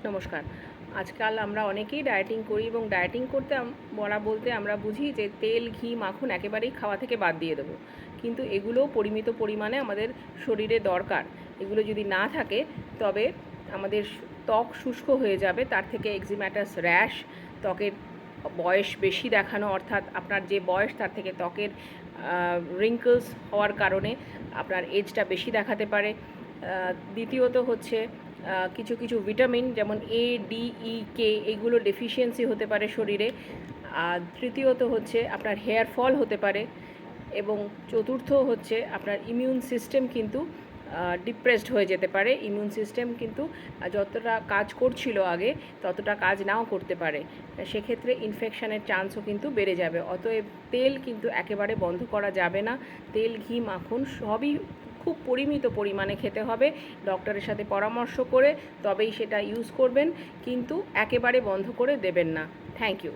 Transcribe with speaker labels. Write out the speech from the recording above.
Speaker 1: নমস্কার। আজকাল আমরা অনেকেই ডায়েটিং করি এবং ডায়েটিং করতে বলতে আমরা বুঝি যে তেল, ঘি, মাখন একেবারেই খাওয়া থেকে বাদ দিয়ে দেবো। কিন্তু এগুলোও পরিমিত পরিমাণে আমাদের শরীরে দরকার। এগুলো যদি না থাকে তবে আমাদের ত্বক শুষ্ক হয়ে যাবে, তার থেকে এক্সিম্যাটাস র্যাশ, ত্বকের বয়স বেশি দেখানো, অর্থাৎ আপনার যে বয়স তার থেকে ত্বকের রিঙ্কলস হওয়ার কারণে আপনার এজটা বেশি দেখাতে পারে। দ্বিতীয়ত হচ্ছে কিছু কিছু ভিটামিন যেমন এ, ডি, ই, কে এইগুলো ডেফিসিয়েন্সি হতে পারে শরীরে। আর তৃতীয়ত হচ্ছে আপনার হেয়ার ফল হতে পারে। এবং চতুর্থ হচ্ছে আপনার ইমিউন সিস্টেম কিন্তু ডিপ্রেসড হয়ে যেতে পারে। ইমিউন সিস্টেম কিন্তু যতটা কাজ করছিল আগে ততটা কাজ নাও করতে পারে। সেক্ষেত্রে ইনফেকশানের চান্সও কিন্তু বেড়ে যাবে। অতএব তেল কিন্তু একেবারে বন্ধ করা যাবে না। তেল, ঘি, মাখন সবই খুব পরিমিত পরিমাণে খেতে হবে। ডক্টরের সাথে পরামর্শ করে তবেই সেটা ইউজ করবেন, কিন্তু একেবারে বন্ধ করে দেবেন না। Thank you.